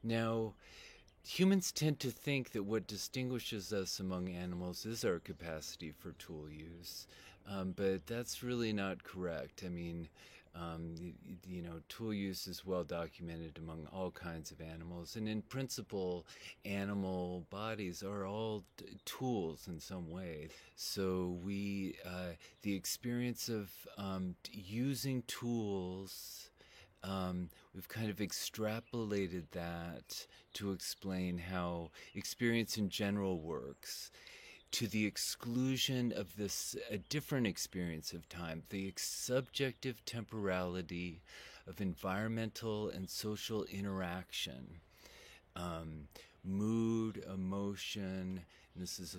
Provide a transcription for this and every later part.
Now, humans tend to think that what distinguishes us among animals is our capacity for tool use, but that's really not correct. I mean, tool use is well documented among all kinds of animals, and in principle, animal bodies are all tools in some way. So the experience of using tools, we've kind of extrapolated that to explain how experience in general works, to the exclusion of this a different experience of time, the subjective temporality of environmental and social interaction, um, mood, emotion. And this is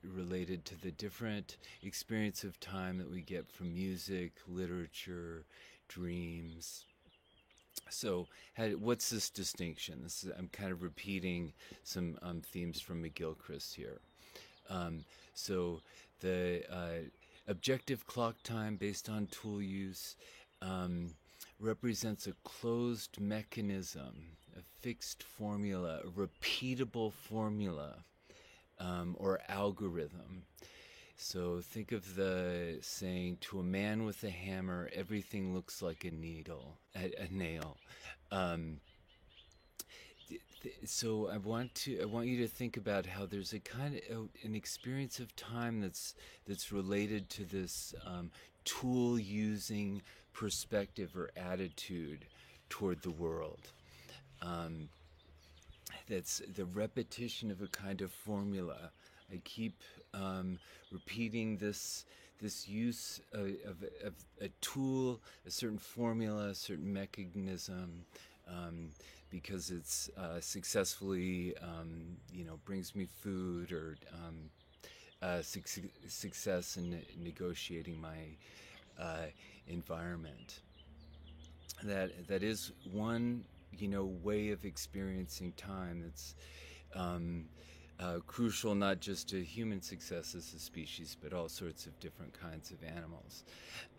related to the different experience of time that we get from music, literature, dreams. So, what's this distinction? I'm kind of repeating some themes from McGilchrist here. Um, so, the objective clock time based on tool use um, represents a closed mechanism, a fixed formula, a repeatable formula or algorithm. So think of the saying, to a man with a hammer, everything looks like a nail. Um, so I want you to think about how there's a kind of an experience of time that's related to this tool using perspective or attitude toward the world. Um, that's the repetition of a kind of formula. I keep repeating this use of a tool, a certain formula, a certain mechanism, because it's successfully, brings me food or success in negotiating my environment. That is one way of experiencing time that's crucial not just to human success as a species, but all sorts of different kinds of animals.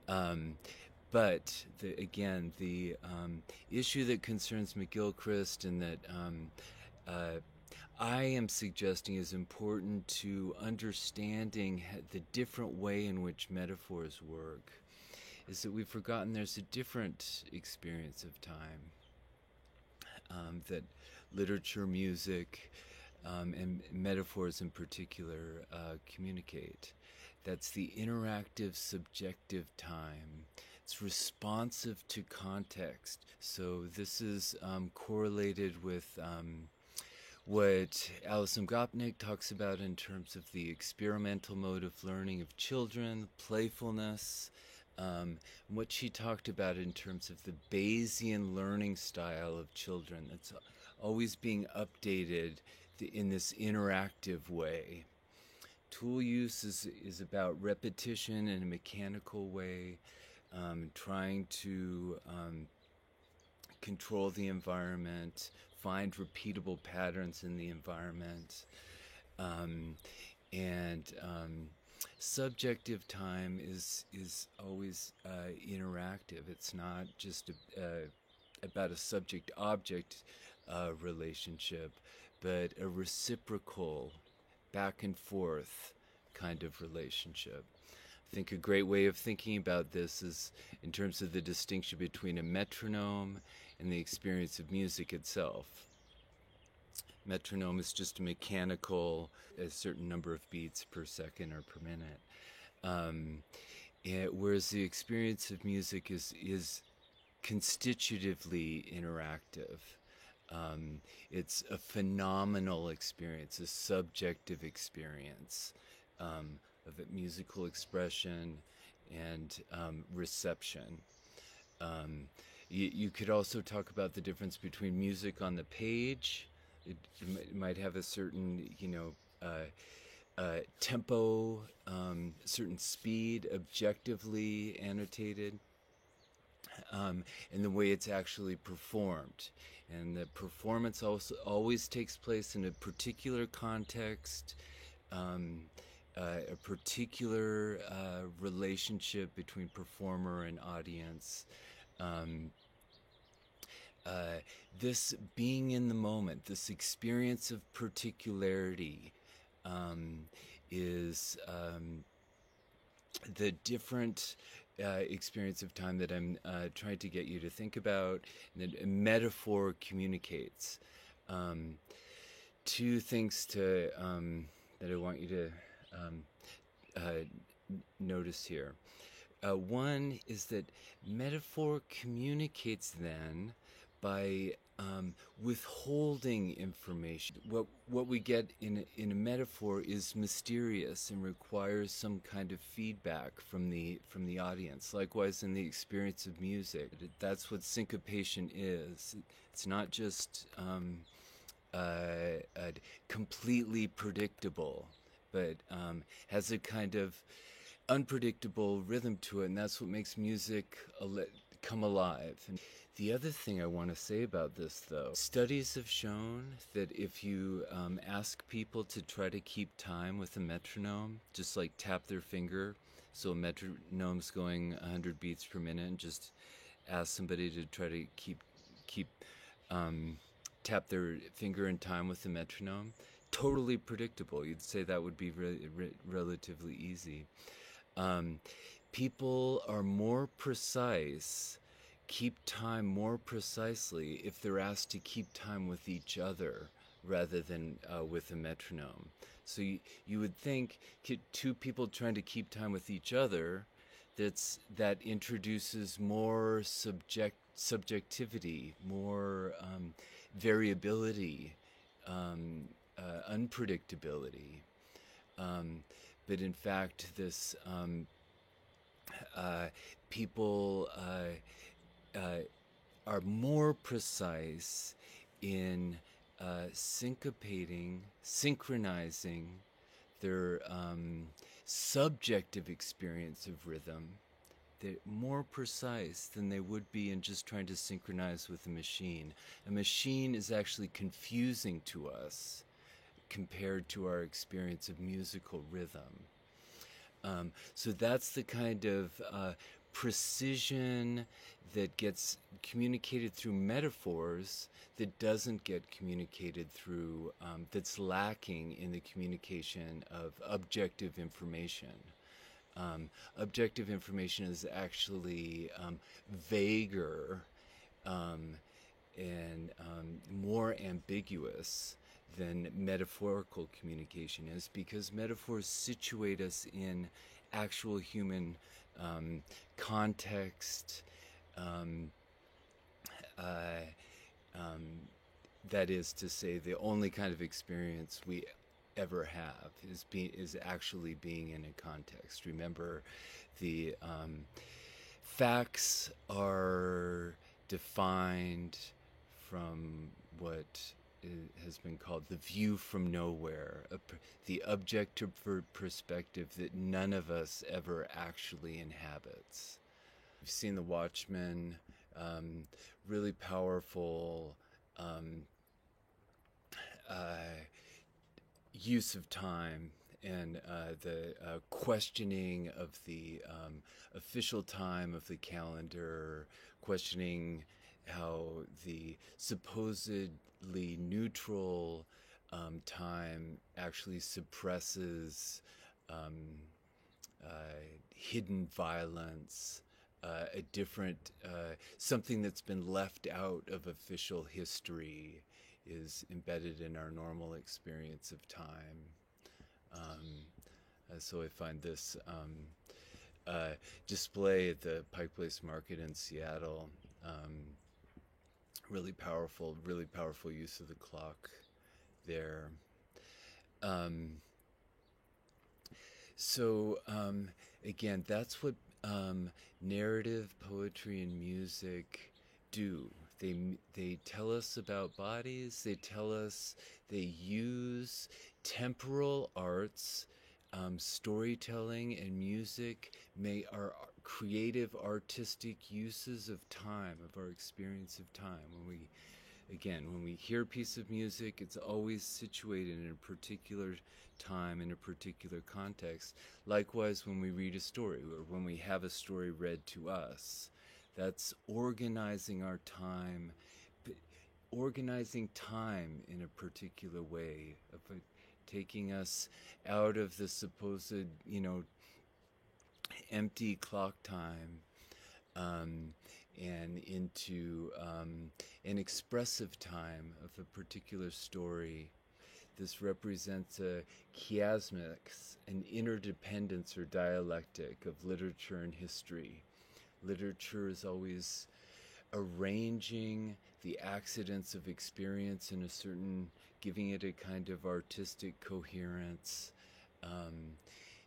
Um, but again, the issue that concerns McGilchrist and that uh, I am suggesting is important to understanding the different way in which metaphors work is that we've forgotten there's a different experience of time that literature, music, and metaphors in particular communicate. That's the interactive, subjective time. It's responsive to context. So this is correlated with what Alison Gopnik talks about in terms of the experimental mode of learning of children, playfulness, what she talked about in terms of the Bayesian learning style of children that's always being updated in this interactive way. Tool use is about repetition in a mechanical way, trying to control the environment, find repeatable patterns in the environment, um, and subjective time is always interactive. It's not just about a subject object relationship, but a reciprocal back and forth kind of relationship. I think a great way of thinking about this is in terms of the distinction between a metronome and the experience of music itself. Metronome is just a mechanical, a certain number of beats per second or per minute. Whereas the experience of music is constitutively interactive. It's a phenomenal experience, a subjective experience of musical expression and reception. You could also talk about the difference between music on the page. It might have a certain, tempo, certain speed, objectively annotated, and the way it's actually performed. And the performance also always takes place in a particular context, a particular relationship between performer and audience. uh, this being in the moment, this experience of particularity, um, is the different experience of time that I'm trying to get you to think about. And that a metaphor communicates. Um, Two things to that I want you to notice here. One is that metaphor communicates then by withholding information. What we get in a metaphor is mysterious and requires some kind of feedback from the audience. Likewise, in the experience of music, that's what syncopation is. It's not just completely predictable, but has a kind of unpredictable rhythm to it, and that's what makes music come alive. And the other thing I want to say about this, though, studies have shown that if you ask people to try to keep time with a metronome, just like tap their finger, so a metronome's going 100 beats per minute, and just ask somebody to try to keep tap their finger in time with the metronome, totally predictable. You'd say that would be relatively easy. People are more precise, keep time more precisely if they're asked to keep time with each other rather than with a metronome. So you would think two people trying to keep time with each other, that introduces more subjectivity, more variability, unpredictability. But in fact, this people are more precise in synchronizing their subjective experience of rhythm. They're more precise than they would be in just trying to synchronize with a machine. A machine is actually confusing to us compared to our experience of musical rhythm. So that's the kind of precision that gets communicated through metaphors that doesn't get communicated through, that's lacking in the communication of objective information. Objective information is actually vaguer and more ambiguous than metaphorical communication is, because metaphors situate us in actual human context. That is to say, the only kind of experience we ever have is actually being in a context. Remember, the facts are defined from what has been called the view from nowhere, the objective perspective that none of us ever actually inhabits. You've seen The Watchmen, really powerful use of time and the questioning of the official time of the calendar, questioning how the supposedly neutral time actually suppresses hidden violence, a different, something that's been left out of official history is embedded in our normal experience of time. So I find this display at the Pike Place Market in Seattle really powerful use of the clock there. So again, that's what narrative poetry and music do. They tell us about bodies. They use temporal arts, storytelling and music are creative artistic uses of time, of our experience of time. When we hear a piece of music, it's always situated in a particular time, in a particular context. Likewise, when we read a story, or when we have a story read to us, that's organizing our time organizing time in a particular way, of taking us out of the supposed, empty clock time, um, and into an expressive time of a particular story. This represents a chiasmus, an interdependence or dialectic of literature and history. Literature is always arranging the accidents of experience in a certain, giving it a kind of artistic coherence. Um,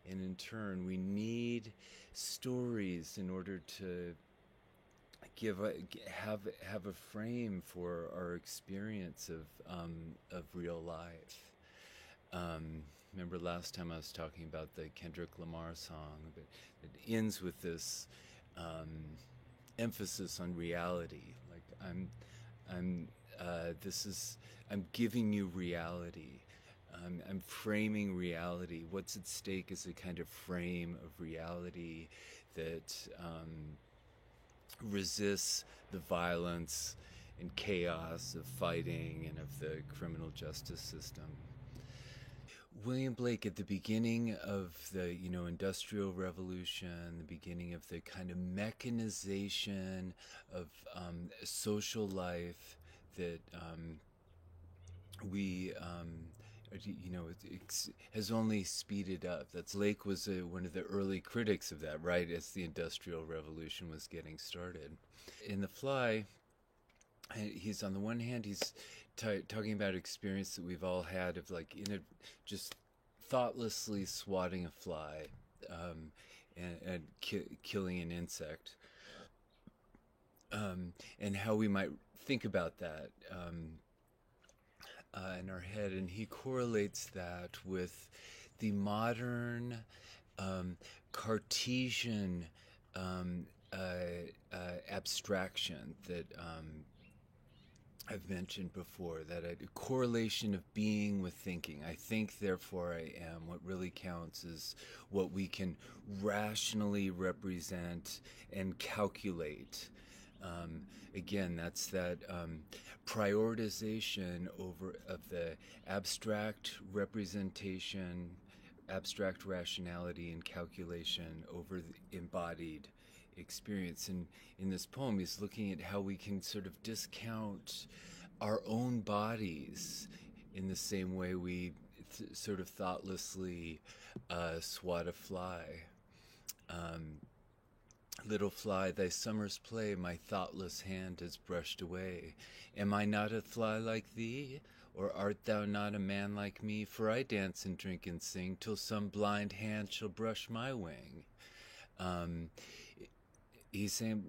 and in turn, we need stories in order to have a frame for our experience of real life. Remember last time I was talking about the Kendrick Lamar song, but it ends with this um, emphasis on reality. Like I'm giving you reality. I'm framing reality. What's at stake is a kind of frame of reality that resists the violence and chaos of fighting and of the criminal justice system. William Blake, at the beginning of the Industrial Revolution, the beginning of the kind of mechanization of social life that we has only speeded up. That's Blake was one of the early critics of that, right as the Industrial Revolution was getting started. In The Fly, he's on the one hand he's talking about experience that we've all had of like just thoughtlessly swatting a fly, and killing an insect, and how we might think about that in our head, and he correlates that with the modern Cartesian abstraction that I've mentioned before, that a correlation of being with thinking. I think, therefore I am. What really counts is what we can rationally represent and calculate. Again, that's that prioritization of the abstract representation, abstract rationality and calculation over the embodied experience. And in this poem, he's looking at how we can sort of discount our own bodies in the same way we sort of thoughtlessly swat a fly. Little fly, thy summer's play my thoughtless hand has brushed away. Am I not a fly like thee? Or art thou not a man like me? For I dance and drink and sing till some blind hand shall brush my wing. He's saying,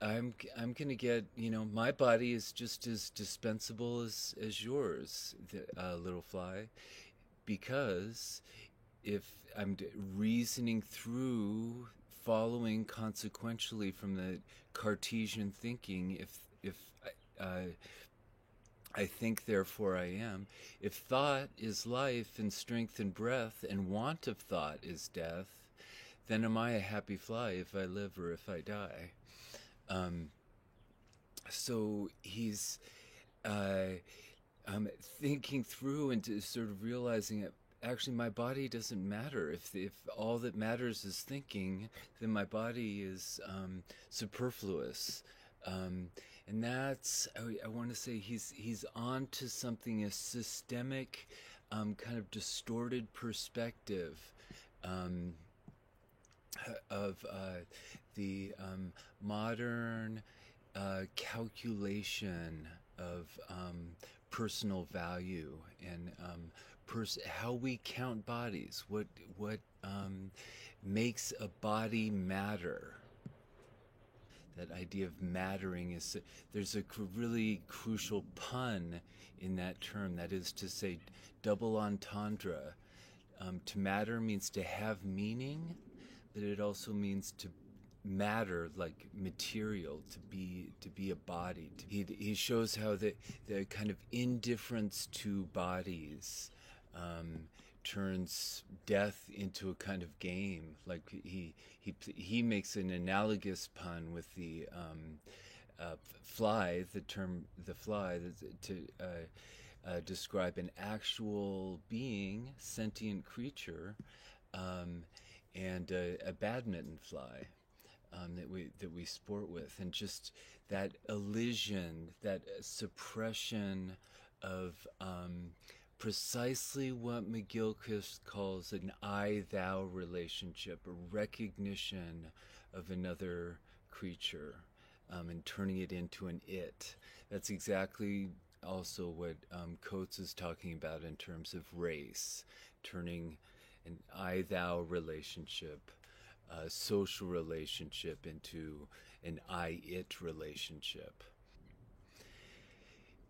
I'm gonna get, my body is just as dispensable as yours, little fly, because if I'm reasoning through, following consequentially from the Cartesian thinking, if I think, therefore I am. If thought is life and strength and breath, and want of thought is death, then am I a happy fly if I live or if I die? So he's thinking through and sort of realizing that actually my body doesn't matter. If all that matters is thinking, then my body is superfluous. And that's, I want to say, he's on to something, a systemic, kind of distorted perspective of the modern calculation of personal value and how we count bodies. What makes a body matter? That idea of mattering is, there's a really crucial pun in that term. That is to say, double entendre. To matter means to have meaning, but it also means to matter, like material, to be a body. He shows how the kind of indifference to bodies turns death into a kind of game. Like he makes an analogous pun with the fly, the term the fly, to describe an actual being, sentient creature, um, and a badminton fly that we sport with, and just that elision, that suppression of precisely what McGilchrist calls an I-thou relationship, a recognition of another creature, and turning it into an it. That's exactly also what Coates is talking about in terms of race, turning an I-thou relationship, a social relationship, into an I-it relationship.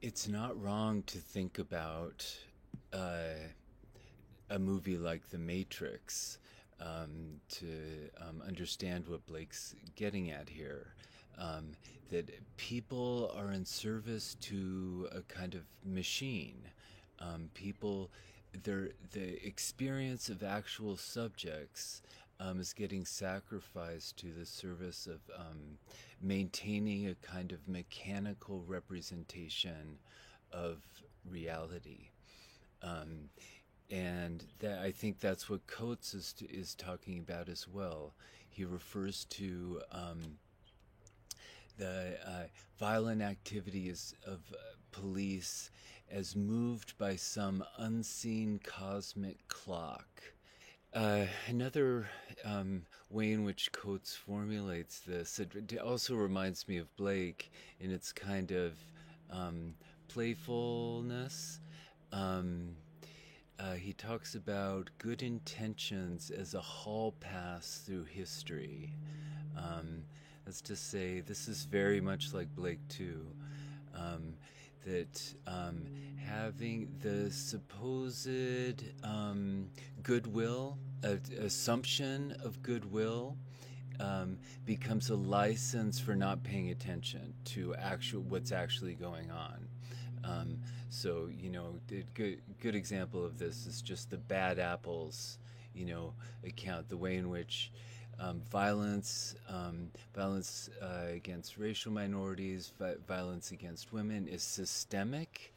It's not wrong to think about uh, a movie like The Matrix to understand what Blake's getting at here. That people are in service to a kind of machine. People, the experience of actual subjects is getting sacrificed to the service of maintaining a kind of mechanical representation of reality. Um, and that, I think that's what Coates is talking about as well. He refers to the violent activities of police as moved by some unseen cosmic clock. Another way in which Coates formulates this, it also reminds me of Blake in its kind of playfulness. Um, he talks about good intentions as a hall pass through history. Um, that's to say, this is very much like Blake too. Um, that having the supposed goodwill, assumption of goodwill, becomes a license for not paying attention to what's actually going on. So, the good example of this is just the Bad Apples, account, the way in which violence against racial minorities, violence against women is systemic,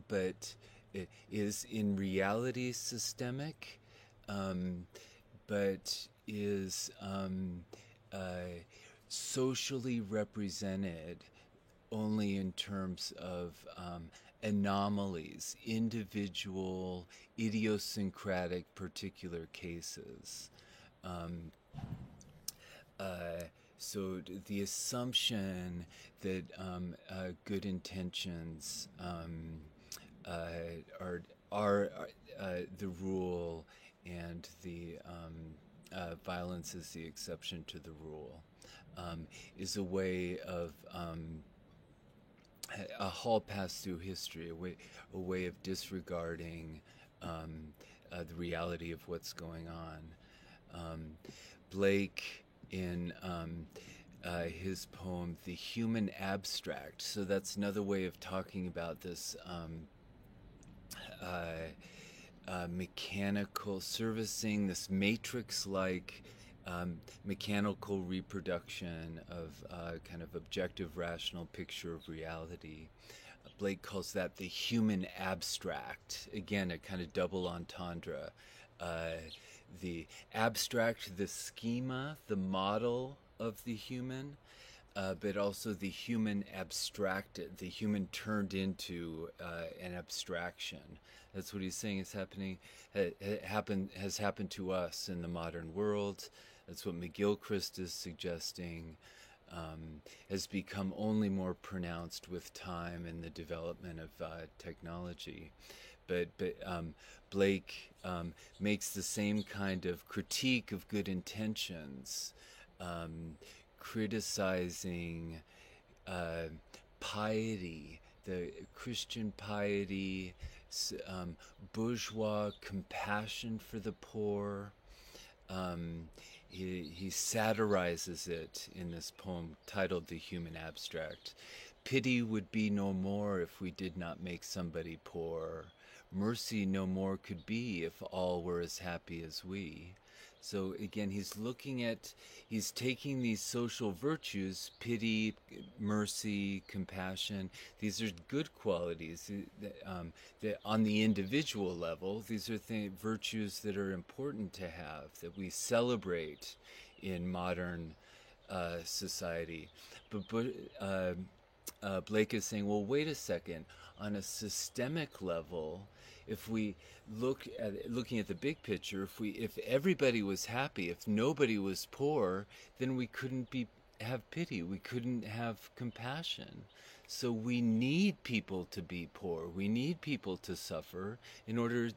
but it is in reality systemic, but is socially represented only in terms of anomalies, individual, idiosyncratic, particular cases. Um, so the assumption that good intentions are the rule, and the violence is the exception to the rule, is a way of a hall pass through history, a way of disregarding the reality of what's going on. Blake, in his poem "The Human Abstract," so that's another way of talking about this mechanical servicing, this matrix-like mechanical reproduction of kind of objective, rational picture of reality. Blake calls that the human abstract. Again, a kind of double entendre. The abstract, the schema, the model of the human, but also the human abstracted, the human turned into an abstraction. That's what he's saying is happening. Has happened to us in the modern world. That's what McGilchrist is suggesting. Has become only more pronounced with time and the development of technology. But Blake makes the same kind of critique of good intentions, criticizing piety, the Christian piety, bourgeois compassion for the poor. He satirizes it in this poem titled "The Human Abstract." Pity would be no more if we did not make somebody poor. Mercy no more could be if all were as happy as we. So again, he's taking these social virtues, pity, mercy, compassion. These are good qualities that on the individual level. These are virtues that are important to have, that we celebrate in modern society. But Blake is saying, well, wait a second. On a systemic level, if we looking at the big picture, if everybody was happy, if nobody was poor, then we couldn't have pity. We couldn't have compassion. So we need people to be poor. We need people to suffer in order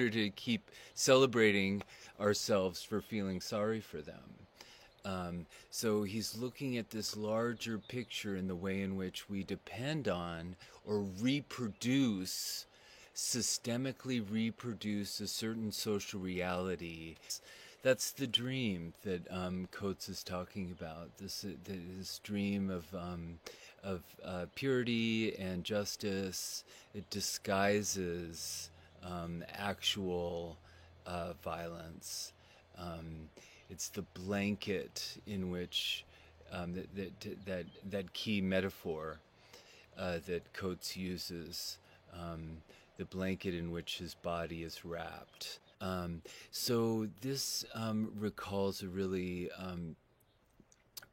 to keep celebrating ourselves for feeling sorry for them. So he's looking at this larger picture in the way in which we depend on or systemically reproduce a certain social reality. That's the dream that Coates is talking about. This dream of purity and justice. It disguises actual violence. It's the blanket in which that key metaphor that Coates uses, the blanket in which his body is wrapped. So this recalls a really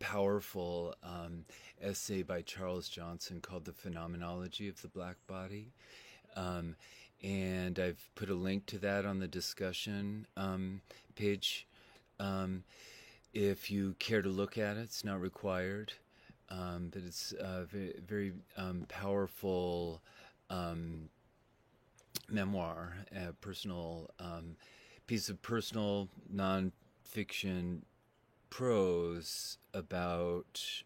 powerful essay by Charles Johnson called The Phenomenology of the Black Body. And I've put a link to that on the discussion page. If you care to look at it, it's not required, but it's a very, very powerful memoir, a personal piece of personal nonfiction prose about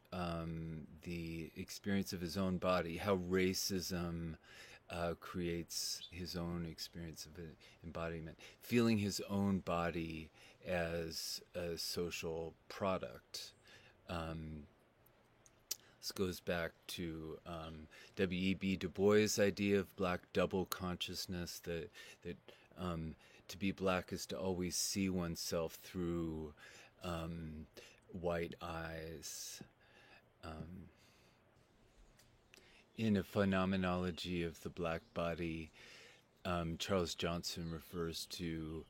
the experience of his own body, how racism creates his own experience of embodiment, feeling his own body as a social product. This goes back to W.E.B. Du Bois' idea of black double consciousness, that to be black is to always see oneself through white eyes. In a phenomenology of the black body, Charles Johnson refers to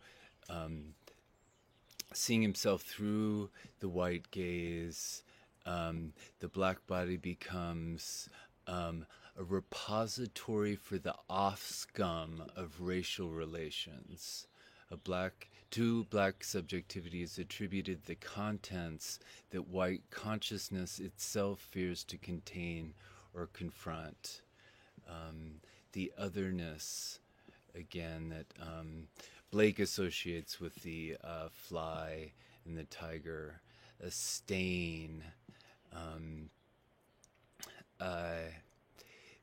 seeing himself through the white gaze. The black body becomes a repository for the off-scum of racial relations. To black subjectivity is attributed the contents that white consciousness itself fears to contain or confront. The otherness, again, that Blake associates with the fly and the tiger, a stain.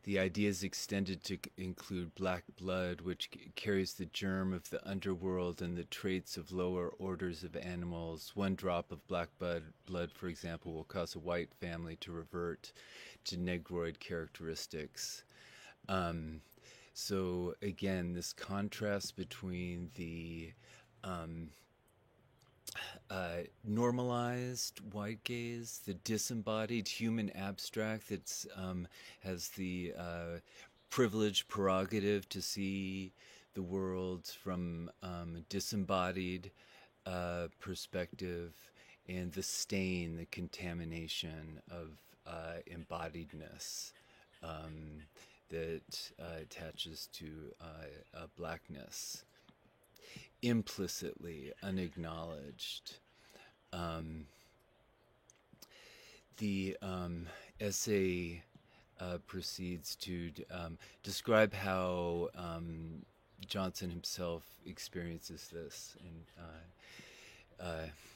The idea is extended to include black blood, which carries the germ of the underworld and the traits of lower orders of animals. One drop of black blood, for example, will cause a white family to revert to negroid characteristics. So again, this contrast between the normalized white gaze, the disembodied human abstract that has the privileged prerogative to see the world from a disembodied perspective, and the stain, the contamination of embodiedness that attaches to blackness, implicitly unacknowledged. The essay proceeds to describe how Johnson himself experiences this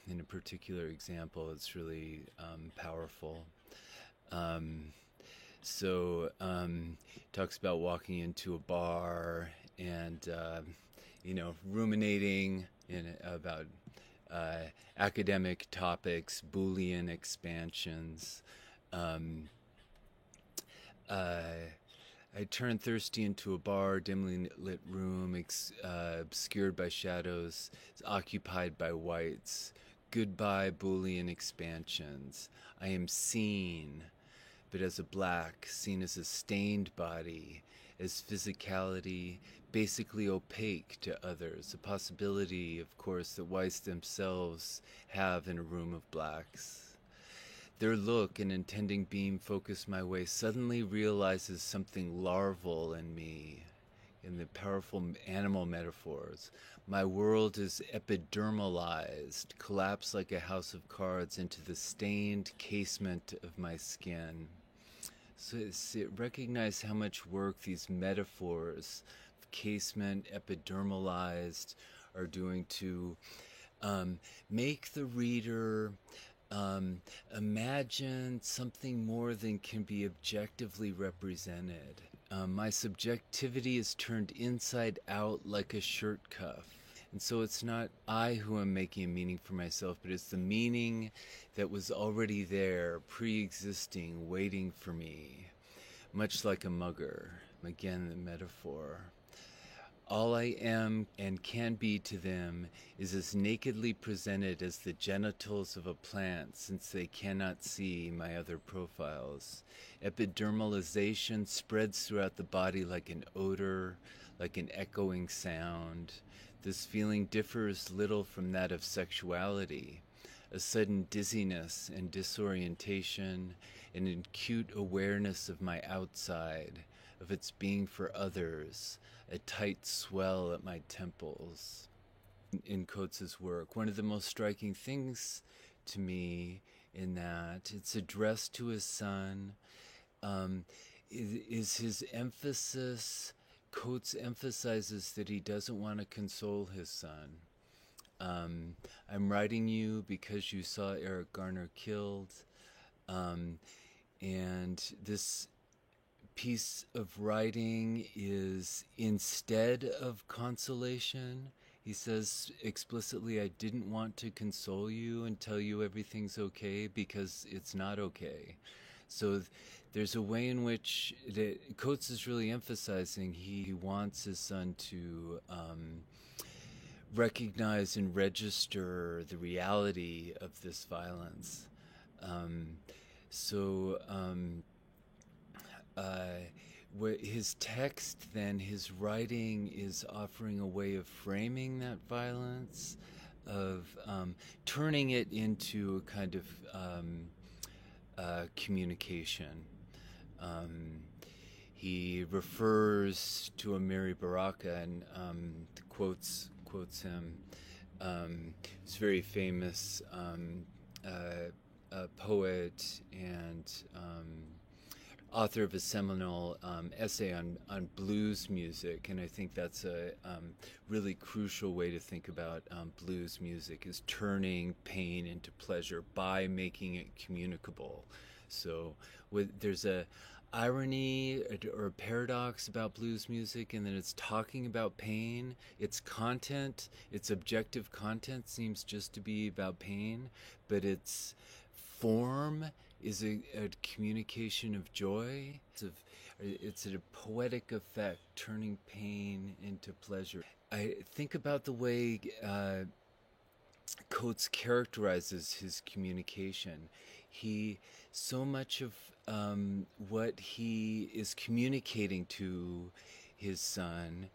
in a particular example. It's really powerful. Talks about walking into a bar and ruminating about academic topics, Boolean expansions, I turn thirsty into a bar, dimly lit room, obscured by shadows, occupied by whites. Goodbye, Boolean expansions. I am seen, but as a black, seen as a stained body, as physicality, basically opaque to others, a possibility, of course, that whites themselves have in a room of blacks. Their look, an intending beam focused my way, suddenly realizes something larval in me, in the powerful animal metaphors. My world is epidermalized, collapsed like a house of cards into the stained casement of my skin. So recognize how much work these metaphors, casement, epidermalized, are doing to make the reader imagine something more than can be objectively represented. My subjectivity is turned inside out like a shirt cuff. And so it's not I who am making a meaning for myself, but it's the meaning that was already there, pre existing, waiting for me, much like a mugger. Again, the metaphor. All I am and can be to them is as nakedly presented as the genitals of a plant, since they cannot see my other profiles. Epidermalization spreads throughout the body like an odor, like an echoing sound. This feeling differs little from that of sexuality. A sudden dizziness and disorientation, an acute awareness of my outside, of its being for others, a tight swell at my temples. In Coates's work, one of the most striking things to me in that it's addressed to his son, is his emphasis. Coates emphasizes that he doesn't want to console his son. I'm writing you because you saw Eric Garner killed, and this piece of writing is instead of consolation. He says explicitly, I didn't want to console you and tell you everything's okay because it's not okay. So there's a way in which Coates is really emphasizing he wants his son to recognize and register the reality of this violence. His text, then, his writing is offering a way of framing that violence, of turning it into a kind of communication. He refers to Amiri Baraka and quotes him. He's a very famous poet and author of a seminal essay on blues music, and I think that's a really crucial way to think about blues music, is turning pain into pleasure by making it communicable. So there's a irony or a paradox about blues music, and then it's talking about pain. Its content, its objective content, seems just to be about pain, but its form is a communication of joy. It's a poetic effect, turning pain into pleasure. I think about the way Coates characterizes his communication. So much of what he is communicating to his son,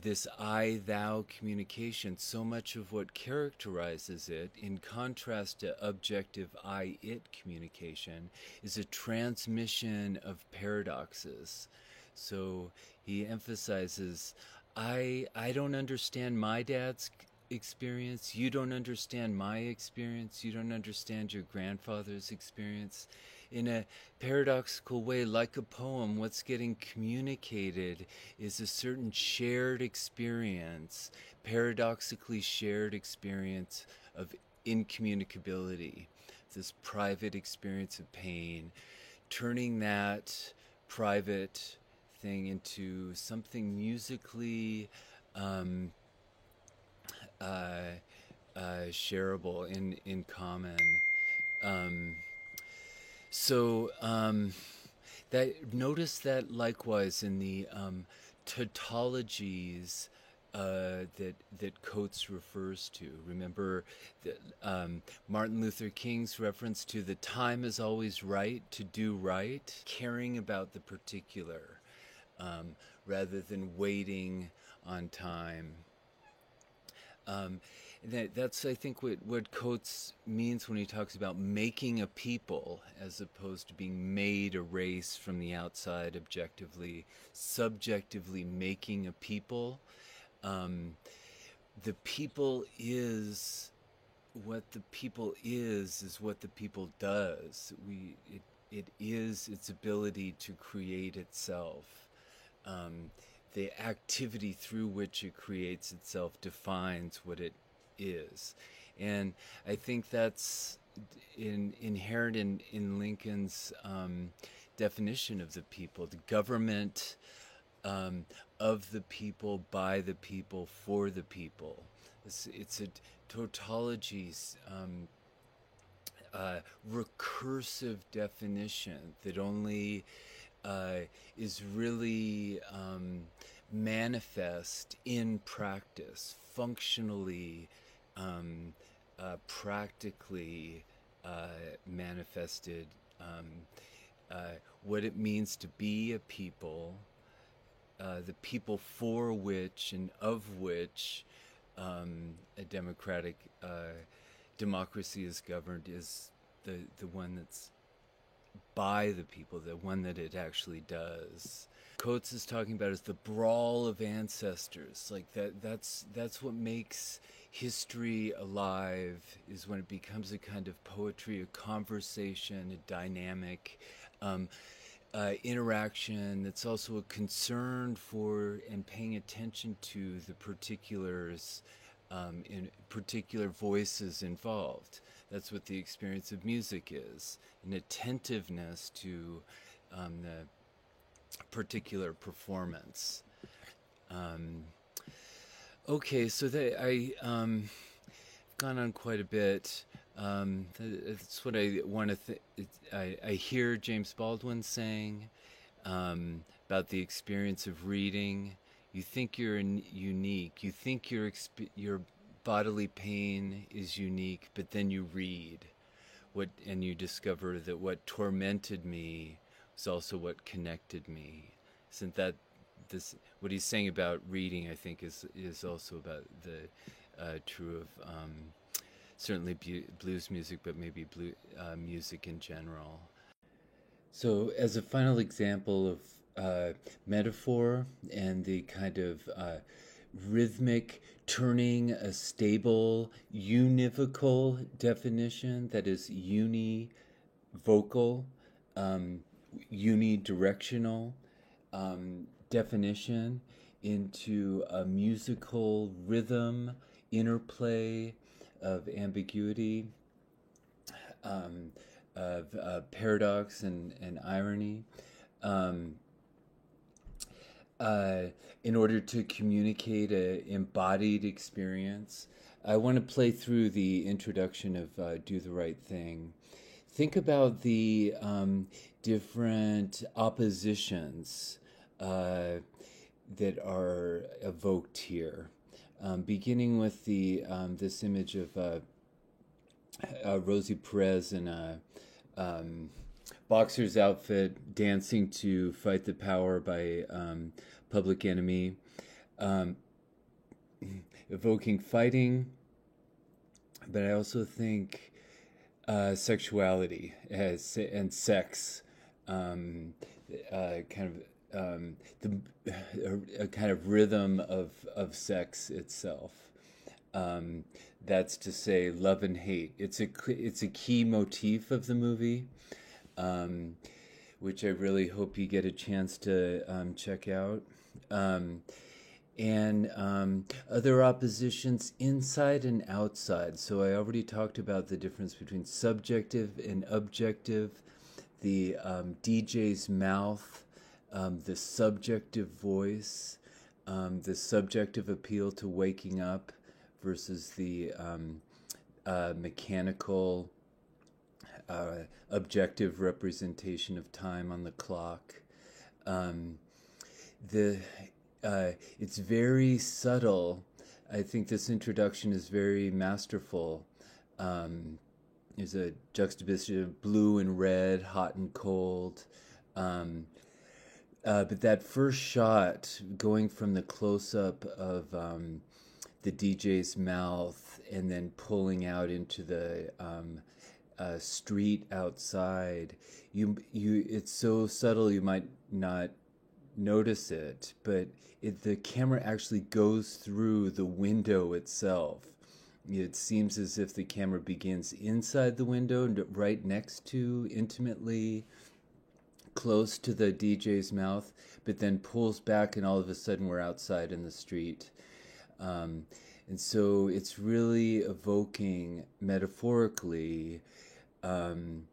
this I-thou communication, so much of what characterizes it, in contrast to objective I-it communication, is a transmission of paradoxes. So he emphasizes, I don't understand my dad's experience, you don't understand my experience, you don't understand your grandfather's experience. In a paradoxical way, like a poem, what's getting communicated is a certain shared experience, paradoxically shared experience of incommunicability, this private experience of pain, turning that private thing into something musically shareable in common. So That notice that likewise in the tautologies that Coates refers to. Remember that, Martin Luther King's reference to the time is always right to do right, caring about the particular um, rather than waiting on time. Um, that's, I think, what Coates means when he talks about making a people as opposed to being made a race from the outside objectively, subjectively making a people. Um, the people is what the people is what the people does. It is its ability to create itself. Um, the activity through which it creates itself defines what it is. And I think that's inherent in Lincoln's definition of the people, the government um, of the people, by the people, for the people. It's a tautology, recursive definition that only is really manifest in practice, functionally, practically manifested. What it means to be a people, the people for which and of which a democratic democracy is governed is the one that's by the people, the one that it actually does. Coates is talking about is the brawl of ancestors. Like that's what makes history alive, is when it becomes a kind of poetry, a conversation, a dynamic interaction that's also a concern for and paying attention to the particulars, in particular voices involved. That's what the experience of music is, an attentiveness to the particular performance. Okay, so I gone on quite a bit. That's what I want to. I hear James Baldwin saying about the experience of reading. You think you're unique. You think your bodily pain is unique, but then you read and you discover that what tormented me was also what connected me. Isn't that this? What he's saying about reading, I think, is also about the true of certainly blues music, but maybe music in general. So, as a final example of metaphor and the kind of rhythmic turning a stable univocal definition, that is univocal, unidirectional definition, into a musical rhythm interplay of ambiguity, of paradox and irony, um, in order to communicate an embodied experience. I want to play through the introduction of Do the Right Thing. Think about the different oppositions that are evoked here. Beginning with the this image of Rosie Perez in a boxer's outfit dancing to Fight the Power by Public Enemy, evoking fighting, but I also think sexuality and sex, kind of a kind of rhythm of sex itself. That's to say, love and hate. It's a key motif of the movie, which I really hope you get a chance to check out. And other oppositions inside and outside. So I already talked about the difference between subjective and objective, the DJ's mouth, the subjective voice, the subjective appeal to waking up versus the mechanical objective representation of time on the clock. The It's very subtle. I think this introduction is very masterful. There's a juxtaposition of blue and red, hot and cold. But that first shot, going from the close-up of the DJ's mouth and then pulling out into the street outside, it's so subtle you might not notice it, but the camera actually goes through the window itself. It seems as if the camera begins inside the window, right next to, intimately close to the DJ's mouth, but then pulls back and all of a sudden we're outside in the street. And so it's really evoking metaphorically and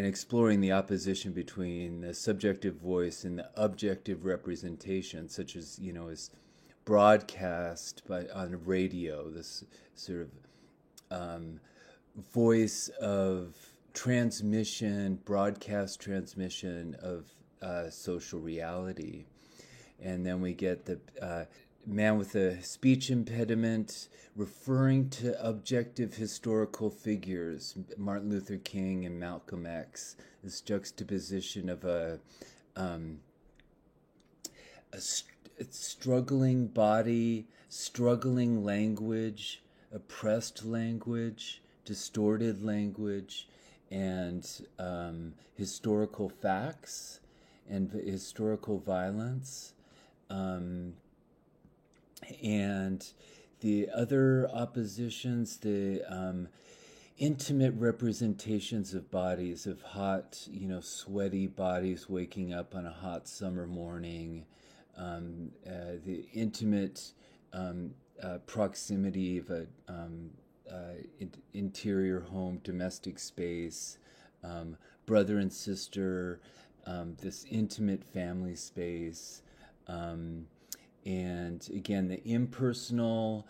exploring the opposition between the subjective voice and the objective representation, such as, is broadcast on radio, this sort of voice of transmission, broadcast transmission of social reality. And then we get the man with a speech impediment referring to objective historical figures, Martin Luther King and Malcolm X, this juxtaposition of a struggling body, struggling language, oppressed language, distorted language, and historical facts and historical violence. And the other oppositions, the intimate representations of bodies, of hot, sweaty bodies waking up on a hot summer morning, the intimate proximity of a interior home, domestic space, brother and sister, this intimate family space, and again, the impersonal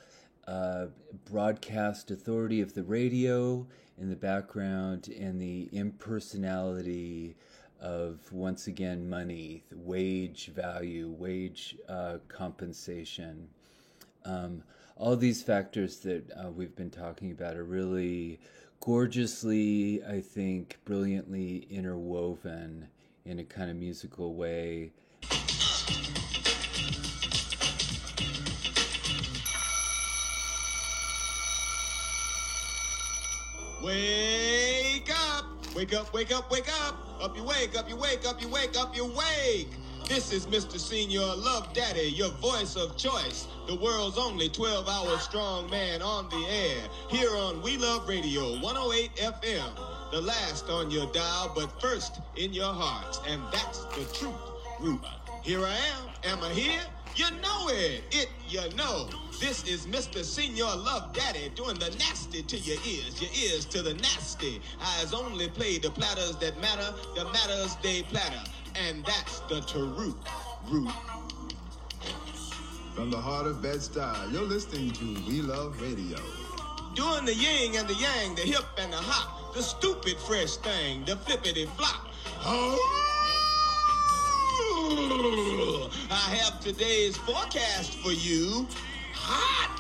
broadcast authority of the radio in the background, and the impersonality of, once again, money, the wage value, wage compensation. All these factors that we've been talking about are really gorgeously, I think, brilliantly interwoven in a kind of musical way. Wake up! Wake up, wake up, wake up! Up you wake, up you wake, up you wake, up you wake! This is Mr. Senior Love Daddy, your voice of choice. The world's only 12-hour strong man on the air. Here on We Love Radio, 108 FM. The last on your dial, but first in your hearts. And that's the truth, Root. Here I am. Am I here? You know it. This is Mr. Senior Love Daddy doing the nasty to your ears to the nasty. Eyes only play the platters that matter, the matters they platter. And that's the Root. From the heart of Bed-Stuy, you're listening to We Love Radio. Doing the yin and the yang, the hip and the hop, the stupid fresh thing, the flippity flop. Oh! I have today's forecast for you. Hot!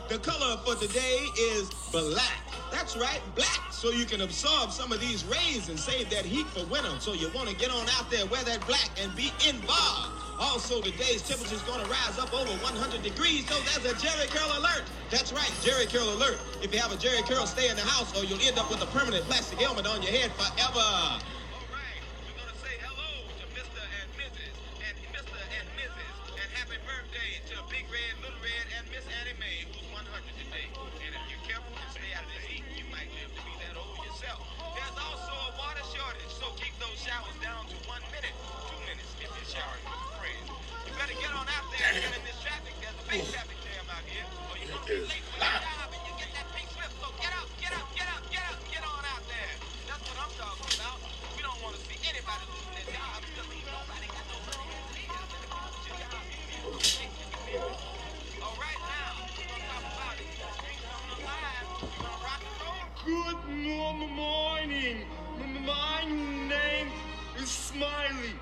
The color for today is black. That's right, black, so you can absorb some of these rays and save that heat for winter. So you want to get on out there, wear that black, and be involved. Also, today's temperature is going to rise up over 100 degrees, so there's a Jerry Curl alert. That's right, Jerry Curl alert. If you have a Jerry Curl, stay in the house, or you'll end up with a permanent plastic helmet on your head forever. All right, we're going to say hello to Mr. and Mrs. and Mr. and Mrs. and happy birthday to Big Red, Little Red, and Miss Annie Mae, who's 100 today. And if you're careful and stay out of the heat, you might live to be that old yourself. There's also a water shortage, so keep those showers down to 1 minute, 2 minutes if you're showering with a friend. You better get on out there and get in this traffic. There's a big traffic jam out here, or you're going to be late for your job and you get that pink slip. So get up, get on out there. That's what I'm talking about. We don't want to see anybody losing their job because nobody got no money to see us in the job. All right, now, we're going to talk about it. Streets on the line. We're going to rock Smiley.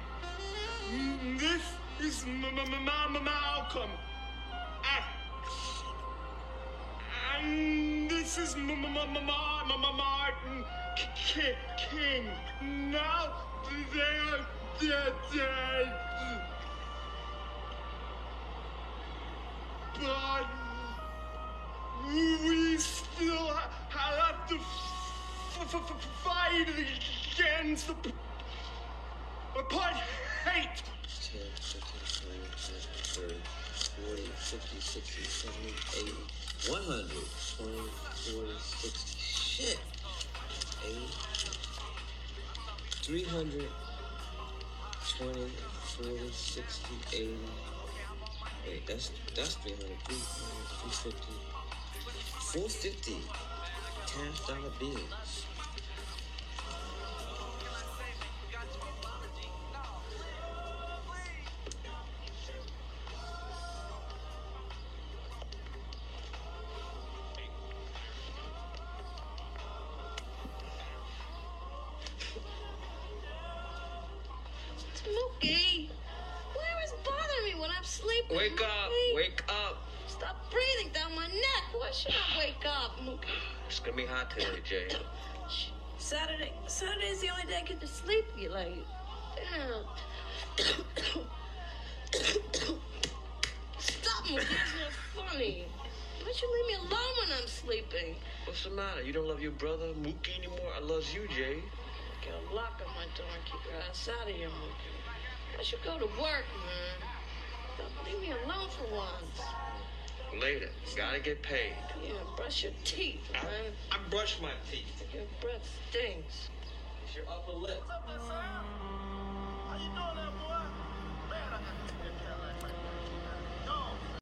This is Malcolm X. And this is Martin King. Now they're dead. But we still have to fight against the apartheid. 10, 15, 20, 30, 40, 50, 60, 70, 80, 100, 20, 40, 60, shit. 80, 300, 20, 40, 60, 80. Wait, that's 300, 350, 450 $10 bills. Mookie, where is bothering me when I'm sleeping? Wake up, Mookie? wake up. Stop breathing down my neck. Why should I wake up, Mookie? It's gonna be hot today, Jay. Saturday's the only day I get to sleep. You like, damn. Stop, Mookie. It's not funny. Why don't you leave me alone when I'm sleeping? What's the matter? You don't love your brother Mookie anymore? I love you, Jay. Get a lock on my door and keep your ass out of here, Mookie. I should go to work, man. Don't leave me alone for once. Later. Gotta get paid. Yeah, brush your teeth, man. I brush my teeth. Your breath stinks. It's your upper lip. What's up, son? How you doing there, boy?